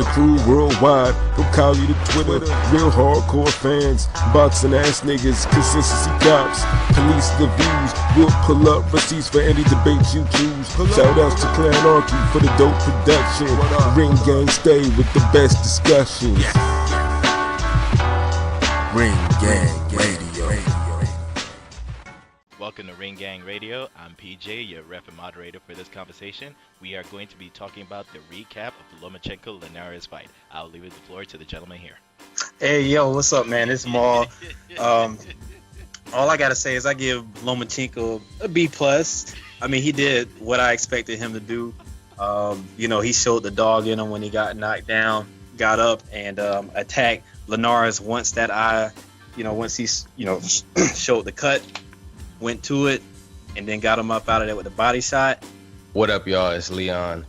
the crew worldwide, from Cali to Twitter, real hardcore fans, boxing ass niggas, consistency cops, police the views, we'll pull up receipts for any debate you choose. Shout outs to Clan Archie for the dope production. Ring Gang stay with the best discussions. Ring Gang Radio. Welcome to Ring Gang Radio. I'm PJ, your rep and moderator for this conversation. We are going to be talking about the recap of the Lomachenko-Linares fight. I'll leave the floor to the gentleman here. Hey, yo, what's up, man? It's Maul. All I gotta say is I give Lomachenko a B+. I mean, he did what I expected him to do. He showed the dog in him when he got knocked down, got up and attacked Linares once he showed the cut, went to it, and then got him up out of there with a body shot. What up, y'all? It's Leon.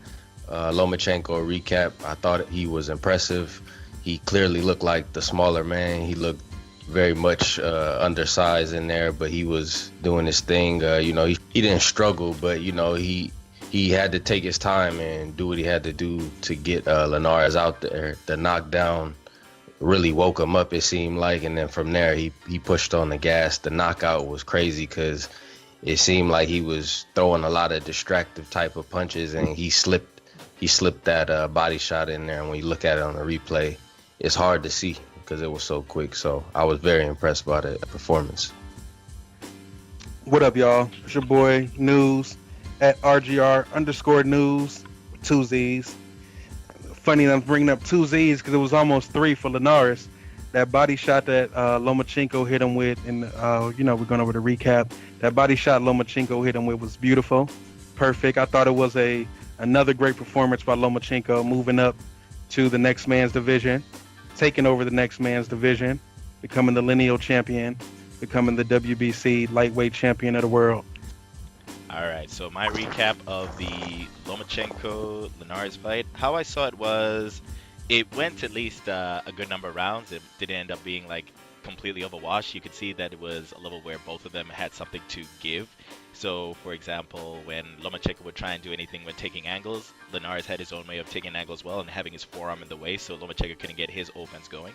Lomachenko recap. I thought he was impressive. He clearly looked like the smaller man. He looked very much undersized in there, but he was doing his thing. He didn't struggle, but he had to take his time and do what he had to do to get Linares out there. The knockdown really woke him up, it seemed like, and then from there he pushed on the gas. The knockout was crazy because it seemed like he was throwing a lot of distractive type of punches, and he slipped that body shot in there. And when you look at it on the replay, it's hard to see because it was so quick. So I was very impressed by the performance. What up, y'all? It's your boy News at RGR_News, 2 Z's. Funny I'm bringing up 2 Z's because it was almost 3 for Linares. That body shot that Lomachenko hit him with, and we're going over the recap. That body shot Lomachenko hit him with was beautiful, perfect. I thought it was another great performance by Lomachenko, moving up to the next man's division, taking over the next man's division, becoming the lineal champion, becoming the WBC lightweight champion of the world. All right, so my recap of the Lomachenko-Linares fight, how I saw it was, it went at least a good number of rounds. It didn't end up being completely overwashed. You could see that it was a level where both of them had something to give. So, for example, when Lomachenko would try and do anything with taking angles, Linares had his own way of taking angles as well and having his forearm in the way, so Lomachenko couldn't get his offense going.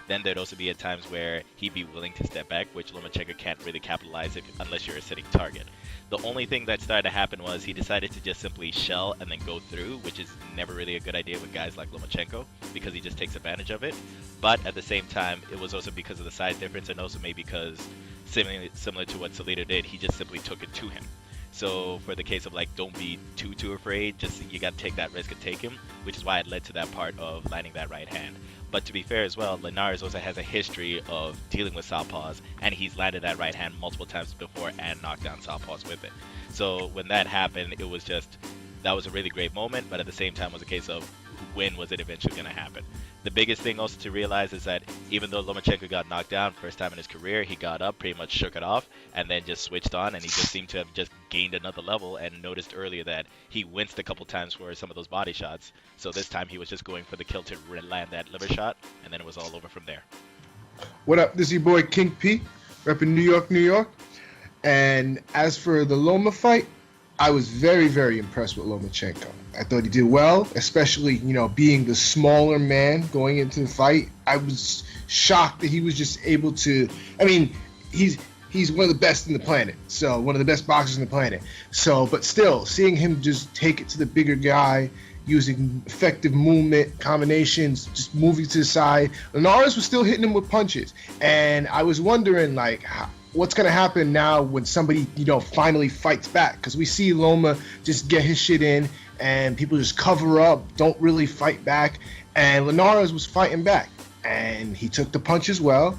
Then there'd also be at times where he'd be willing to step back, which Lomachenko can't really capitalize unless you're a sitting target. The only thing that started to happen was he decided to just simply shell and then go through, which is never really a good idea with guys like Lomachenko because he just takes advantage of it. But at the same time, it was also because of the size difference, and also maybe because similar to what Salido did, he just simply took it to him. So for the case of don't be too afraid, just you got to take that risk and take him, which is why it led to that part of landing that right hand. But to be fair as well, Linares also has a history of dealing with southpaws, and he's landed that right hand multiple times before and knocked down southpaws with it. So when that happened, it was that was a really great moment, but at the same time it was a case of when was it eventually going to happen. The biggest thing also to realize is that even though Lomachenko got knocked down first time in his career, he got up, pretty much shook it off, and then just switched on, and he just seemed to have just gained another level, and noticed earlier that he winced a couple times for some of those body shots. So this time he was just going for the kill to land that liver shot, and then it was all over from there. What up? This is your boy King P, repping New York, New York. And as for the Loma fight, I was very, very impressed with Lomachenko. I thought he did well, especially, being the smaller man going into the fight. I was shocked that he was just able to, he's one of the best in the planet, so one of the best boxers in the planet. So, but still, seeing him just take it to the bigger guy, using effective movement combinations, just moving to the side. Linares was still hitting him with punches, and I was wondering, what's going to happen now when somebody, finally fights back? Because we see Loma just get his shit in, and people just cover up, don't really fight back. And Linares was fighting back, and he took the punch as well.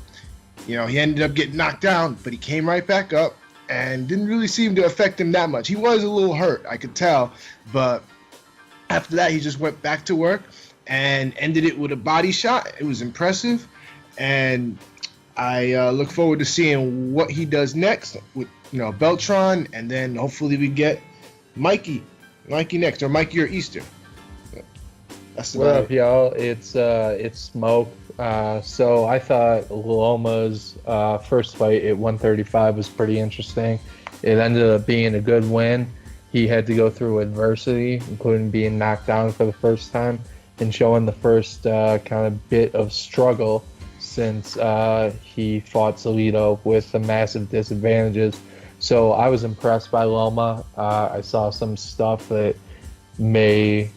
He ended up getting knocked down, but he came right back up and didn't really seem to affect him that much. He was a little hurt, I could tell, but after that, he just went back to work and ended it with a body shot. It was impressive, and I look forward to seeing what he does next with Beltran, and then hopefully we get Mikey next, or Mikey or Easter. That's what up, y'all? It's Smoke. So I thought Loma's first fight at 135 was pretty interesting. It ended up being a good win. He had to go through adversity, including being knocked down for the first time. and showing the first kind of bit of struggle since he fought Salido with the massive disadvantages. So I was impressed by Loma. I saw some stuff that may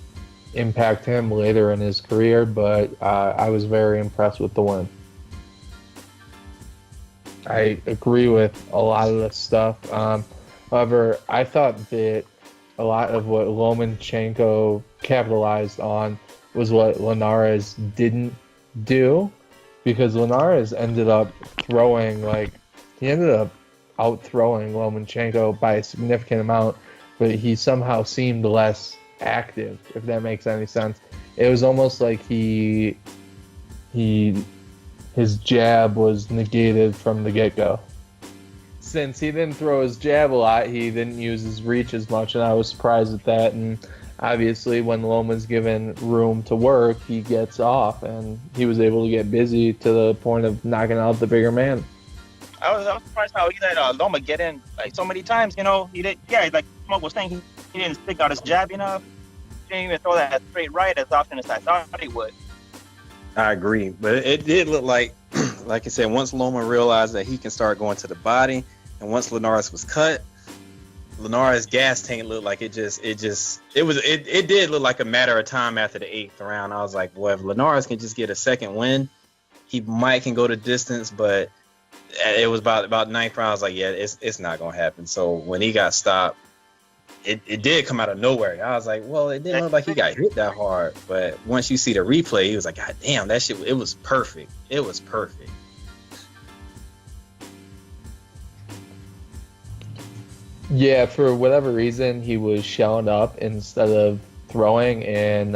impact him later in his career, but I was very impressed with the win. I agree with a lot of the stuff. However, I thought that a lot of what Lomachenko capitalized on was what Linares didn't do, because Linares ended up out throwing Lomachenko by a significant amount, but he somehow seemed less active, if that makes any sense. It was almost like his jab was negated from the get-go. Since he didn't throw his jab a lot, he didn't use his reach as much, and I was surprised at that. And obviously, when Loma's given room to work, he gets off, and he was able to get busy to the point of knocking out the bigger man. I was surprised how he let Loma get in like so many times. You know, he did. Yeah, like Smoke was saying, he didn't stick out his jab enough. He didn't even throw that straight right as often as I thought he would. I agree, but it did look like I said, once Loma realized that he can start going to the body, and once Linares was cut, Linares' gas tank looked like it did look like a matter of time after the 8th round. I was like, boy, if Linares can just get a second win, he can go the distance, but it was about 9th round. I was like, yeah, it's not gonna happen. So when he got stopped, it did come out of nowhere. I was like, well, it didn't look like he got hit that hard, but once you see the replay, he was like, God damn, that shit, it was perfect. It was perfect. Yeah, for whatever reason, he was shelling up instead of throwing, and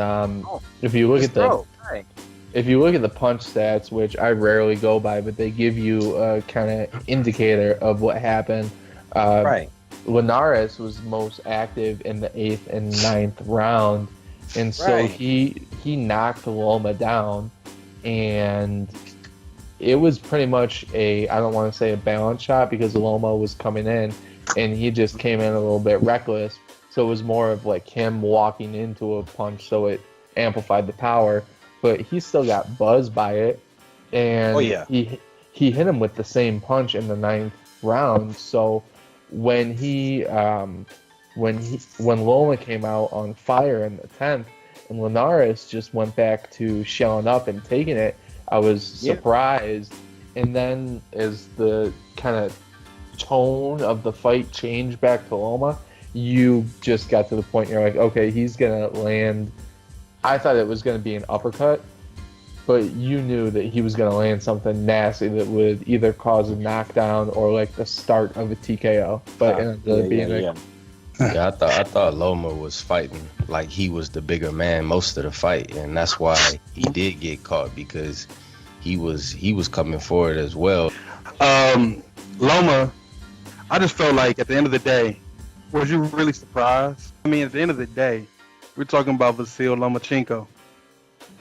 if you look at the punch stats, which I rarely go by, but they give you a kind of indicator of what happened. Right. Linares was most active in the 8th and 9th round, and so he knocked Loma down, and it was pretty much I don't want to say a balance shot, because Loma was coming in, and he just came in a little bit reckless. So it was more of like him walking into a punch, so it amplified the power. But he still got buzzed by it, and he hit him with the same punch in the 9th round. So when Loma came out on fire in the 10th, and Linares just went back to shelling up and taking it, I was surprised. And then as the kind of tone of the fight changed back to Loma, you just got to the point you're like, okay, he's gonna land. I thought it was gonna be an uppercut, but you knew that he was gonna land something nasty that would either cause a knockdown or like the start of a TKO. But it ended up being I thought Loma was fighting like he was the bigger man most of the fight, and that's why he did get caught, because he was coming forward as well. Loma, I just felt like at the end of the day, was you really surprised? I mean, at the end of the day, we're talking about Vasyl Lomachenko,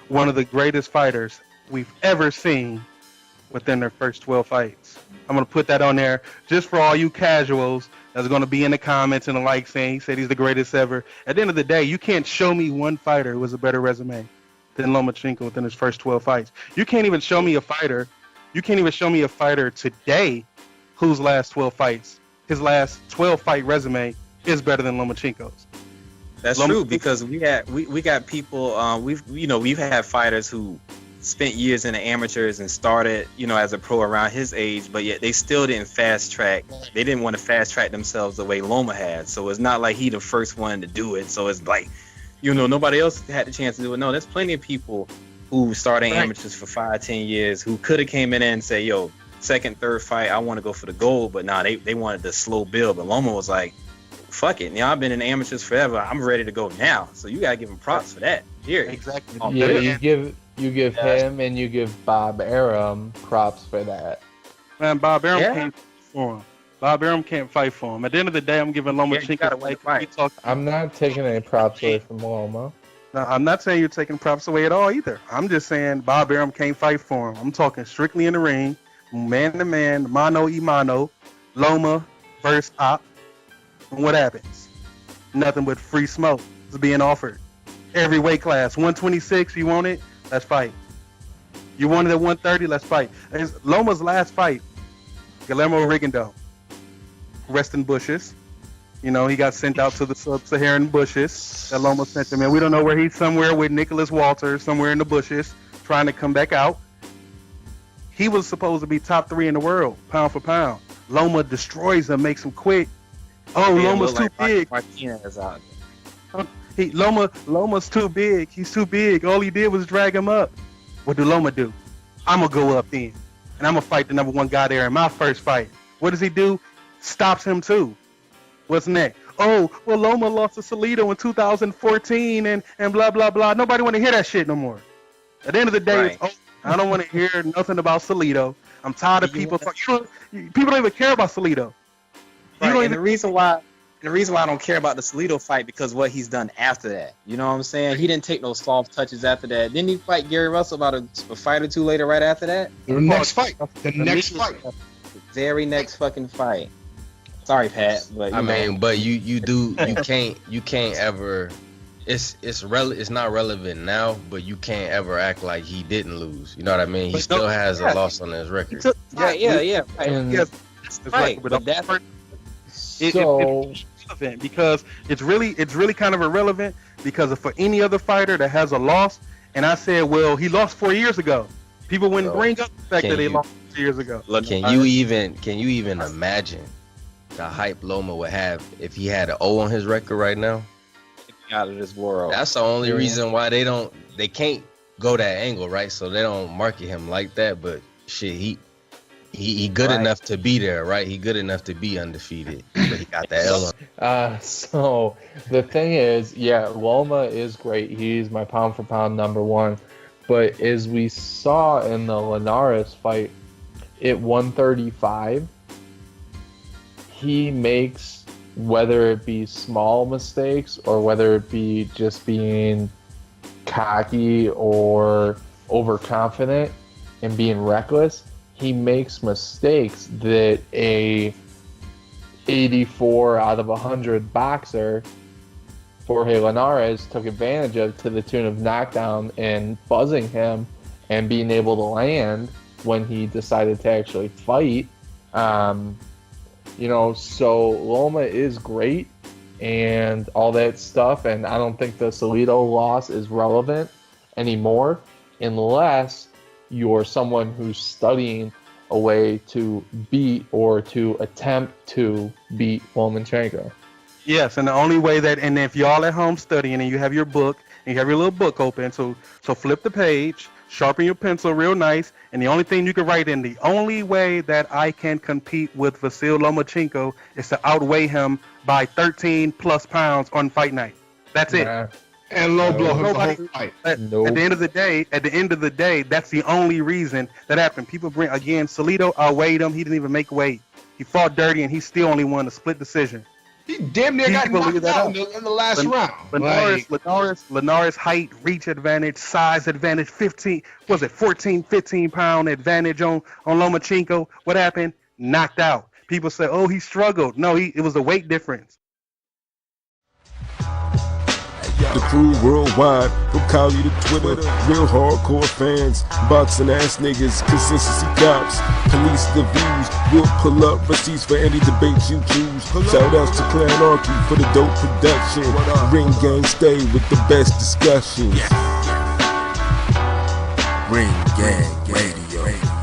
one of the greatest fighters we've ever seen within their first 12 fights. I'm going to put that on there just for all you casuals that's going to be in the comments and the like saying he said he's the greatest ever. At the end of the day, you can't show me one fighter who has a better resume than Lomachenko within his first 12 fights. You can't even show me a fighter today whose last 12 fights, his last 12 fight resume is better than Lomachenko's. That's true, because we got people, we've had fighters who spent years in the amateurs and started, as a pro around his age, but yet they still didn't fast track. They didn't want to fast track themselves the way Loma had. So it's not like he the first one to do it. So it's like, nobody else had the chance to do it. No, there's plenty of people who started amateurs for 5-10 years who could have came in and say, yo, second, third fight, I want to go for the gold. But nah, they wanted the slow build. But Loma was like, fuck it. I've been in amateurs forever. I'm ready to go now. So you gotta give him props for that. Here, exactly. You give him and you give Bob Arum props for that. Man, Bob Arum can't fight for him. Bob Arum can't fight for him. At the end of the day, I'm giving Lomachenko fight. I'm not taking any props away from Loma. No, I'm not saying you're taking props away at all either. I'm just saying Bob Arum can't fight for him. I'm talking strictly in the ring, man to man, mano y mano, Loma versus Op. And what happens? Nothing but free smoke is being offered. Every weight class. 126, you want it? Let's fight. You want it at 130? Let's fight. It's Loma's last fight, Guillermo Rigondeaux. Rest in bushes. You know, he got sent out to the sub-Saharan bushes that Loma sent him in. We don't know where he's somewhere with Nicholas Walters, somewhere in the bushes, trying to come back out. He was supposed to be top 3 in the world, pound for pound. Loma destroys him, makes him quit. Oh, Loma's too big. Martinez out. Loma's too big. He's too big. All he did was drag him up. What do Loma do? I'm going to go up then. And I'm going to fight the number 1 guy there in my first fight. What does he do? Stops him too. What's next? Oh, well, Loma lost to Salido in 2014 and blah, blah, blah. Nobody want to hear that shit no more. At the end of the day, it's I don't want to hear nothing about Salido. I'm tired of people talking. People don't even care about Salido. Right, and the reason why I don't care about the Salido fight because what he's done after that. You know what I'm saying? He didn't take no soft touches after that. Didn't he fight Gary Russell about a fight or two later right after that? The next fight. The next fight. Very next fucking fight. Sorry, Pat, but I mean, but you can't ever. It's not relevant now, but you can't ever act like he didn't lose. You know what I mean? He still has a loss on his record. Yeah. And Right, but that's it's relevant because it's really kind of irrelevant because for any other fighter that has a loss, and I said, well, he lost 4 years ago. People wouldn't bring up the fact that they lost 4 years ago. Can you even imagine the hype Loma would have if he had an O on his record right now? Out of this world. That's the only reason why they can't go that angle, right? So they don't market him like that. But shit, he good enough to be there, right? He good enough to be undefeated, but he got that L on. So the thing is, Loma is great. He's my pound for pound number 1. But as we saw in the Linares fight, at 135, he makes, whether it be small mistakes or whether it be just being cocky or overconfident and being reckless, he makes mistakes that a 84 out of 100 boxer, Jorge Linares, took advantage of to the tune of knockdown and buzzing him and being able to land when he decided to actually fight. So Loma is great and all that stuff, and I don't think the Salido loss is relevant anymore unless you're someone who's studying a way to beat or to attempt to beat Lomachenko. Yes, and the only way and if y'all at home studying and you have your book and you have your little book open, so flip the page, sharpen your pencil real nice, and the only thing you can write in, the only way that I can compete with Vasyl Lomachenko is to outweigh him by 13 plus pounds on fight night. That's it. And low blow him the whole fight. At the end of the day, that's the only reason that happened. People bring, again, Salido outweighed him. He didn't even make weight. He fought dirty, and he still only won a split decision. He damn near got knocked out in the last round. Linares height, reach advantage, size advantage, 14, 15 pound advantage on Lomachenko. What happened? Knocked out. People say, oh, he struggled. No, it was a weight difference. The crew worldwide, from Cali to Twitter, real hardcore fans, boxing ass niggas, consistency cops, police the views, we'll pull up receipts for any debate you choose. Shout outs to Clanarchy for the dope production, Ring Gang stay with the best discussions. Ring Gang Radio.